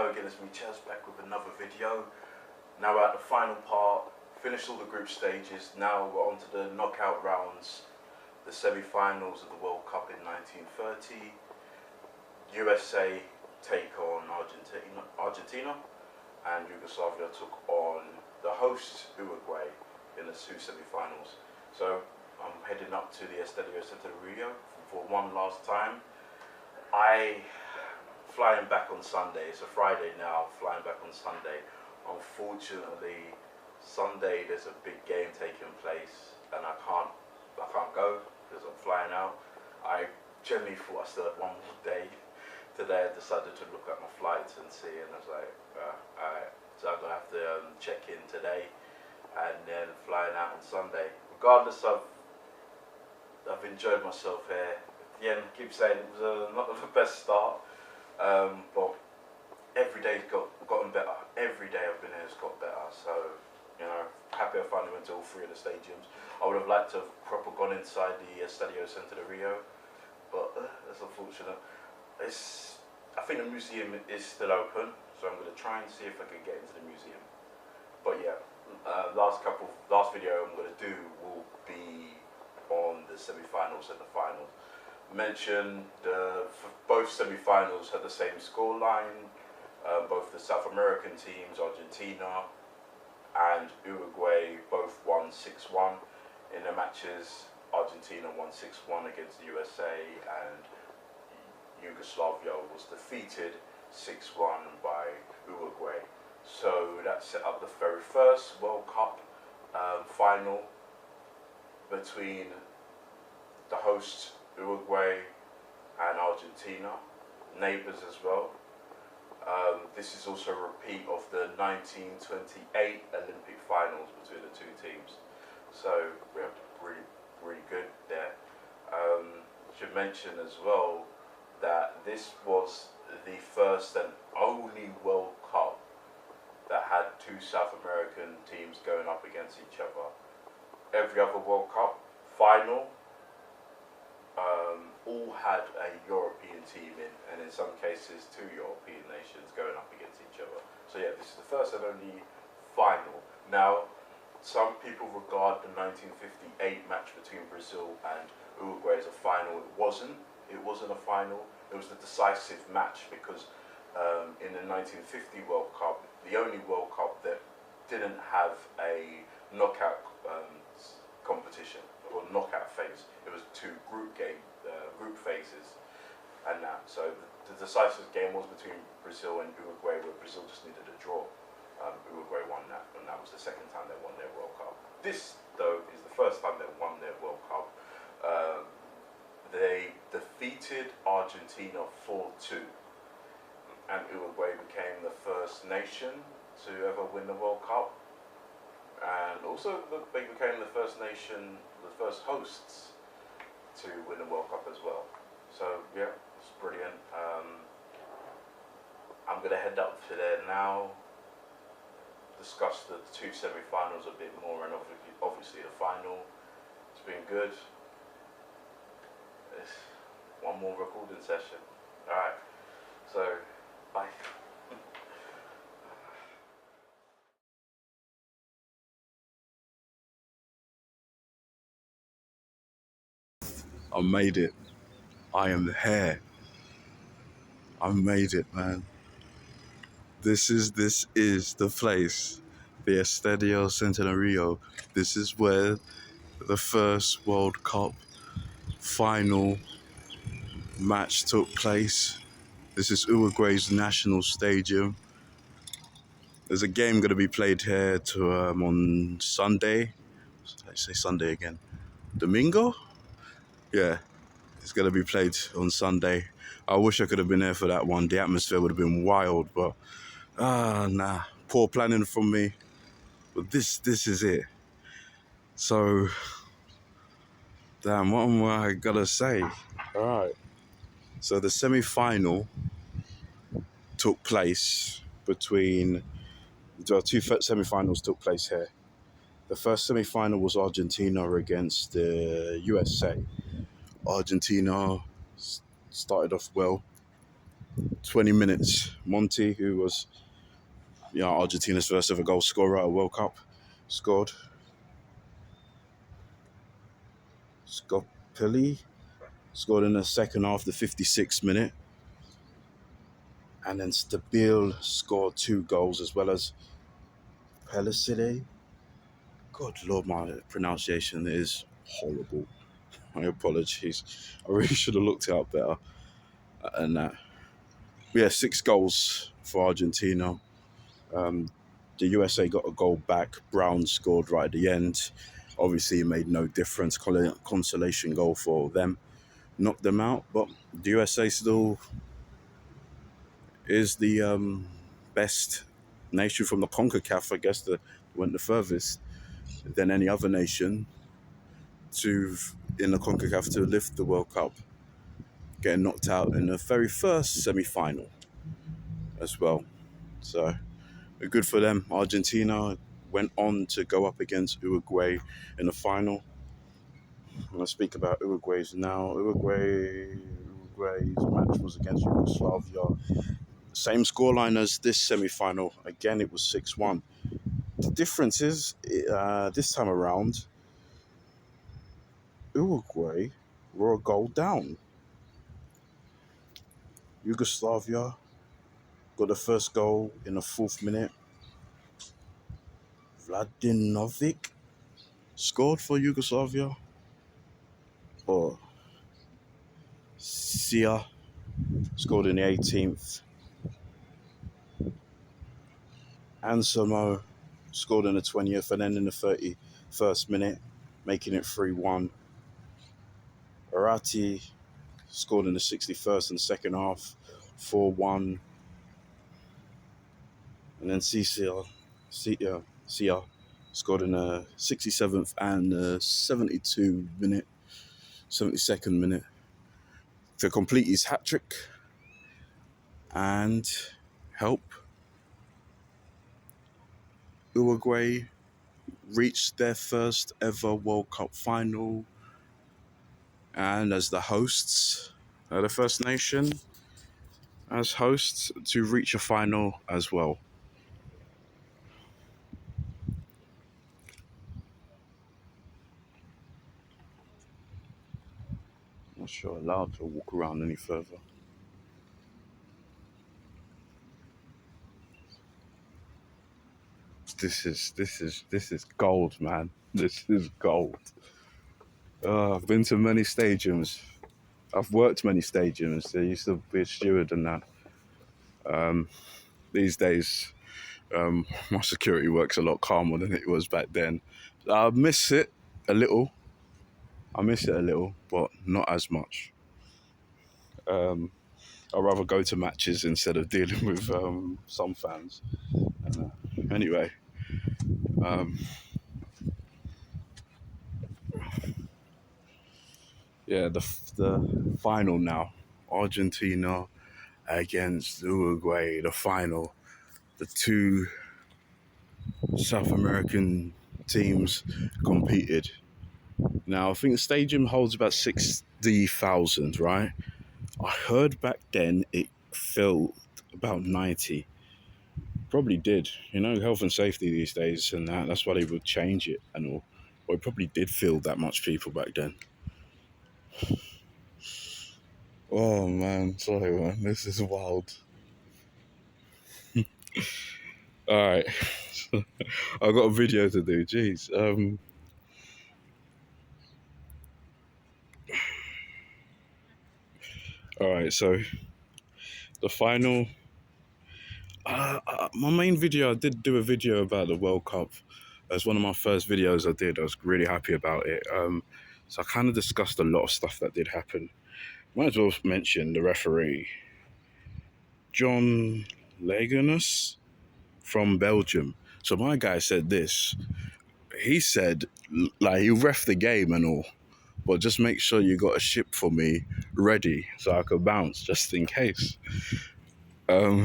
Hello again, it's me Chaz back with another video. Now we're at the final part, finished all the group stages, now we're on to the knockout rounds, the semi-finals of the World Cup in 1930. USA take on Argentina and Yugoslavia took on the host Uruguay in the two semi-finals. So I'm heading up to the Estadio Centenario for one last time. Flying back on Sunday. It's a Friday now, flying back on Sunday. Unfortunately, Sunday there's a big game taking place and I can't go because I'm flying out. I generally thought I still had one more day. Today I decided to look at my flights and see, and I was like, alright, so I'm gonna have to check in today and then flying out on Sunday. Regardless, I've enjoyed myself here. Again, I keep saying it was not the best start. But every day's gotten better. Every day I've been here has got better. So, you know, happy I finally went to all three of the stadiums. I would have liked to have proper gone inside the Estadio Centenario, but that's unfortunate. I think the museum is still open, so I'm going to try and see if I can get into the museum. But yeah, last video I'm going to do will be on the semi-finals and the finals. Mentioned both semi-finals had the same scoreline. Both the South American teams, Argentina and Uruguay, both won 6-1 in the matches. Argentina won 6-1 against the USA and Yugoslavia was defeated 6-1 by Uruguay. So that set up the very first World Cup final between the host Uruguay and Argentina, neighbours as well. This is also a repeat of the 1928 Olympic finals between the two teams. So we're really good there. Should mention as well that this was the first and only World Cup that had two South American teams going up against each other. Every other World Cup final all had a European team in, and in some cases two European nations going up against each other. So yeah, this is the first and only final. Now, some people regard the 1958 match between Brazil and Uruguay as a final. It wasn't a final, it was the decisive match because in the 1950 World Cup, the only World Cup that didn't have a knockout competition or knockout phase, it was two group phases, and that. So the decisive game was between Brazil and Uruguay, where Brazil just needed a draw. Uruguay won that, and that was the second time they won their World Cup. This, though, is the first time they won their World Cup. They defeated Argentina 4-2, and Uruguay became the first nation to ever win the World Cup. And also they became the first nation, the first hosts to win the World Cup as well. So yeah, it's brilliant. I'm going to head up to there now, discuss the two semi-finals a bit more, and obviously the final. It's been good. It's one more recording session. Alright, so bye. I made it. I am here. I made it, man. This is the place, the Estadio Centenario. This is where the first World Cup final match took place. This is Uruguay's national stadium. There's a game going to be played here on Sunday. Let's say Sunday again. Domingo? Yeah. It's going to be played on Sunday. I wish I could have been there for that one. The atmosphere would have been wild, but nah. Poor planning from me. But this is it. So, damn, what am I gonna say? All right. So the semi-final took place between two semi-finals took place here. The first semi-final was Argentina against the USA. Argentina started off well. 20 minutes. Monti, who was Argentina's first ever goal scorer at a World Cup, scored. Scopelli scored in the second half, the 56th minute. And then Stabile scored 2 goals, as well as Pellicide. God Lord, my pronunciation is horrible. My apologies. I really should have looked it up better. And yeah, 6 goals for Argentina. The USA got a goal back. Brown scored right at the end. Obviously, it made no difference. Consolation goal for them. Knocked them out, but the USA still is the best nation from the CONCACAF, I guess, that went the furthest than any other nation to in the CONCACAF to lift the World Cup, getting knocked out in the very first semi-final as well. So good for them. Argentina went on to go up against Uruguay in the final. I'm going to speak about Uruguay's now. Uruguay's match was against Yugoslavia. Same scoreline as this semi-final. Again, it was 6-1. The difference is, this time around, Uruguay were a goal down. Yugoslavia got the first goal in the 4th minute. Vladinovic scored for Yugoslavia. Or Sia scored in the 18th. Anselmo scored in the 20th, and then in the 31st minute, making it 3-1. Arati scored in the 61st and second half, 4-1. And then Sia scored in the 67th and the 72nd minute to complete his hat trick and help Uruguay reach their first ever World Cup final, and as the hosts, the first nation as hosts to reach a final as well. Not sure allowed to walk around any further. This is gold, man. This is gold. I've been to many stadiums. I've worked many stadiums. I used to be a steward and that. These days, my security work's a lot calmer than it was back then. I miss it a little. But not as much. I'd rather go to matches instead of dealing with some fans. Anyway, yeah, the final now. Argentina against Uruguay, the final. The 2 South American teams competed. Now, I think the stadium holds about 60,000, right? I heard back then it filled about 90. Probably did. Health and safety these days and that's why they would change it and all. But it probably did fill that much people back then. Oh, man. Sorry, man. This is wild. All right. I've got a video to do. Jeez. All right. So the final. My main video, I did do a video about the World Cup. As one of my first videos I did. I was really happy about it. So I kind of discussed a lot of stuff that did happen. Might as well mention the referee, John Leganus from Belgium. So my guy said this. He said, like, he ref the game and all, but just make sure you got a ship for me ready so I could bounce just in case. Well,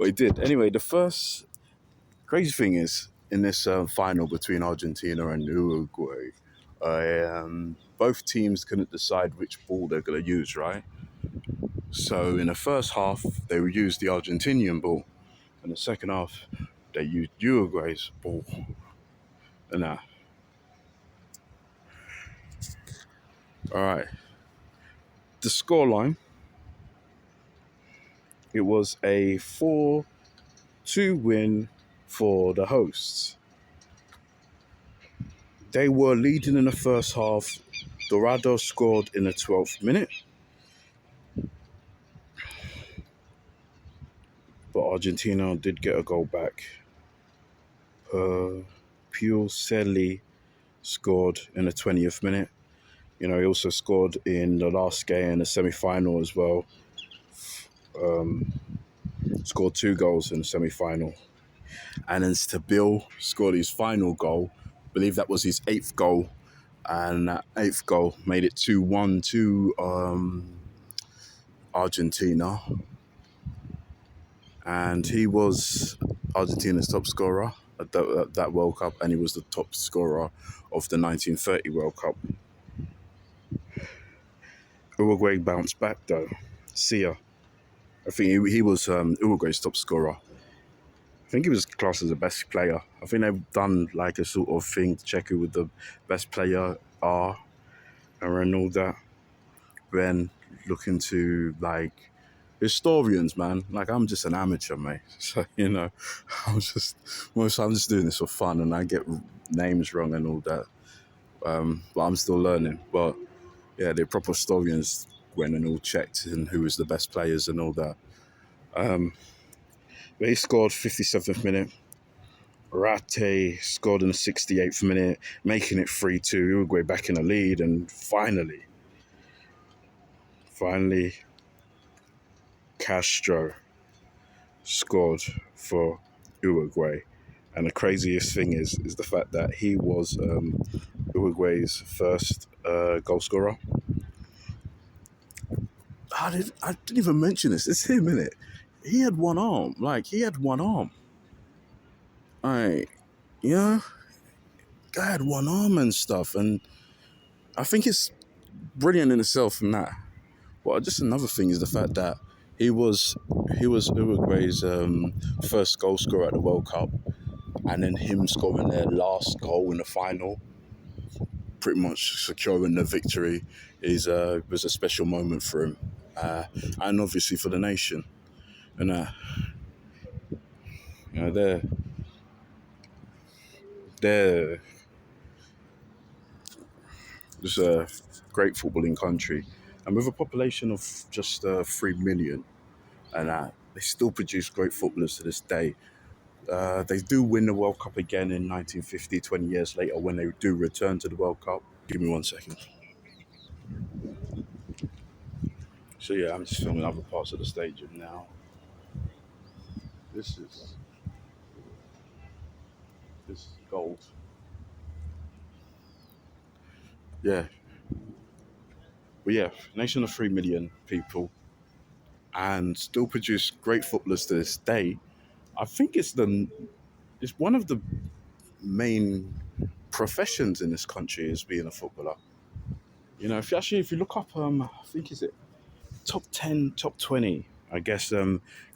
he did. Anyway, the first crazy thing is, in this final between Argentina and Uruguay, both teams couldn't decide which ball they're going to use, right? So in the first half, they used the Argentinian ball. In the second half, they used Uruguay's ball. And all right, the scoreline, it was a 4-2 win for the hosts. They were leading in the first half. Dorado scored in the 12th minute, but Argentina did get a goal back. Pucelli scored in the 20th minute. He also scored in the last game in the semi-final as well. Scored 2 goals in the semi-final. And then Stabil scored his final goal. I believe that was his 8th goal. And that 8th goal made it 2-1 to Argentina. And he was Argentina's top scorer at that World Cup, and he was the top scorer of the 1930 World Cup. Uruguay bounced back though. Sia. I think he was Uruguay's top scorer. I think he was classed as the best player. I think they've done like a sort of thing to check who the best player are and all that. Then looking to like historians, man. Like I'm just an amateur, mate. So I'm just doing this for fun, and I get names wrong and all that. But I'm still learning. But yeah, the proper historians went and all checked and who was the best players and all that. They scored 57th minute. Rate scored in the 68th minute, making it 3-2. Uruguay back in the lead, and finally, Castro scored for Uruguay. And the craziest thing is the fact that he was Uruguay's first goal scorer. I didn't even mention this. It's him, innit? He had one arm. Guy had one arm and stuff. And I think it's brilliant in itself and that. But just another thing is the fact that he was Uruguay's first goal scorer at the World Cup. And then him scoring their last goal in the final, pretty much securing the victory, was a special moment for him. And obviously for the nation. And they're just a great footballing country, and with a population of just 3 million, and they still produce great footballers to this day. They do win the World Cup again in 1950, 20 years later, when they do return to the World Cup. Give me 1 second. So yeah, I'm just filming other parts of the stadium now. This is gold. Yeah. But yeah, nation of 3 million people, and still produce great footballers to this day. I think it's one of the main professions in this country is being a footballer. If you look up, I think is it top 10, top 20, I guess,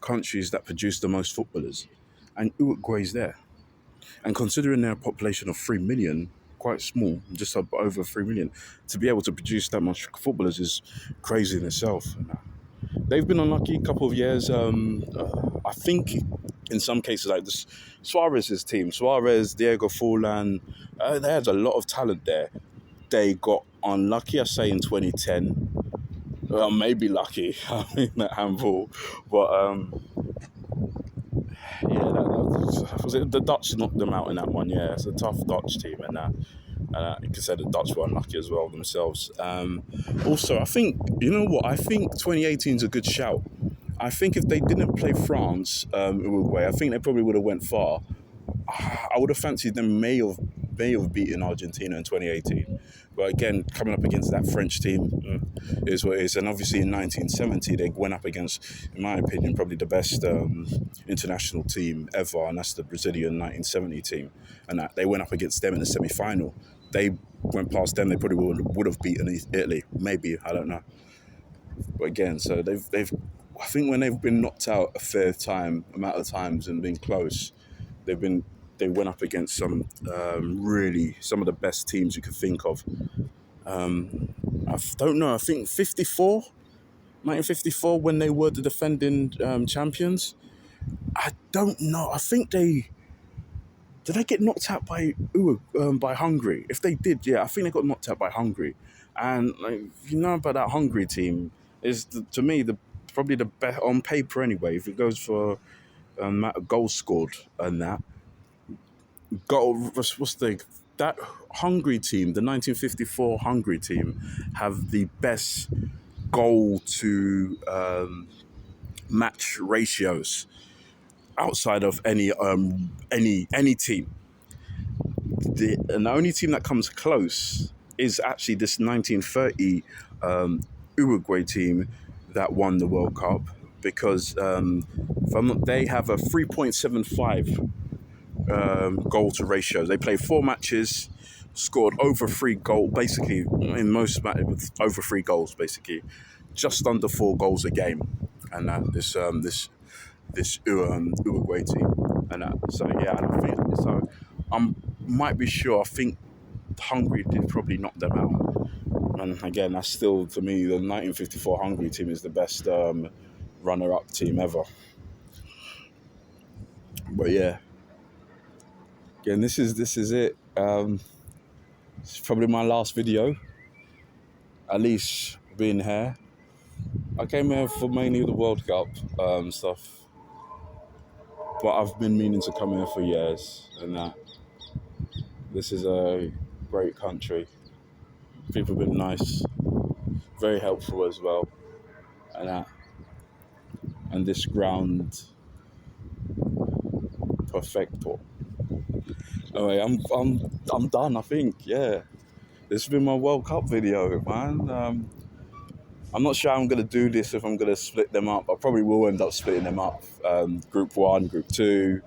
countries that produce the most footballers, and Uruguay's there. And considering their population of 3 million, quite small, just over 3 million, to be able to produce that much footballers is crazy in itself. They've been unlucky a couple of years. I think in some cases, like this, Suarez's team, Diego Forlan, they had a lot of talent there. They got unlucky, I say, in 2010. Well, maybe lucky, that handball. But was it the Dutch knocked them out in that one? Yeah, it's a tough Dutch team, and you can say the Dutch were unlucky as well themselves. Also, I think, I think 2018 is a good shout. I think if they didn't play France, Uruguay, I think they probably would have went far. I would have fancied them may have beaten Argentina in 2018. But again, coming up against that French team is what it is. And obviously in 1970, they went up against, in my opinion, probably the best international team ever, and that's the Brazilian 1970 team. And they went up against them in the semi-final. They went past them, they probably would have beaten Italy. Maybe, I don't know. But again, so they've I think when they've been knocked out a fair amount of times and been close, they've been they went up against really some of the best teams you could think of. I don't know. I think 1954, when they were the defending champions. I don't know. I think did they get knocked out by Hungary? If they did, yeah, I think they got knocked out by Hungary. And like, you know about that Hungary team is to me probably the best on paper anyway. If it goes for amount of goals scored and that what's the that Hungary team, the 1954 Hungary team, have the best goal to match ratios outside of any team. And the only team that comes close is actually this 1930 Uruguay team that won the World Cup because they have a 3.75 goal to ratio. They played 4 matches, scored over 3 goals, basically in most matches over 3 goals, basically, just under 4 goals a game, and this Uruguay team, and so yeah, and I think so. I might be sure. I think Hungary did probably knock them out, and again, that's still to me the 1954 Hungary team is the best runner-up team ever. But yeah, again, this is it. It's probably my last video, at least being here. I came here for mainly the World Cup stuff, but I've been meaning to come here for years, and that this is a great country. People have been nice, very helpful as well, and that, and this ground, perfecto. Anyway, I'm done. I think, yeah. This has been my World Cup video, man. I'm not sure how I'm going to do this, if I'm going to split them up. I probably will end up splitting them up. Group 1, Group 2,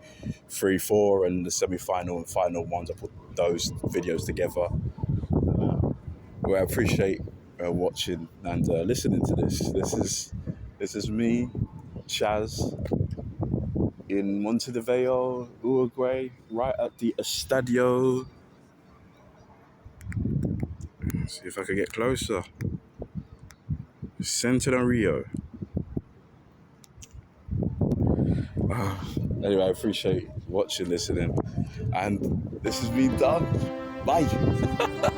3, 4, and the semi-final and final ones. I put those videos together. Well, I appreciate watching and listening to this. This is me, Chaz, in Montevideo, Uruguay, right at the Estadio. See if I can get closer. Centenario. Anyway, I appreciate watching, listening, and this has been done. Bye.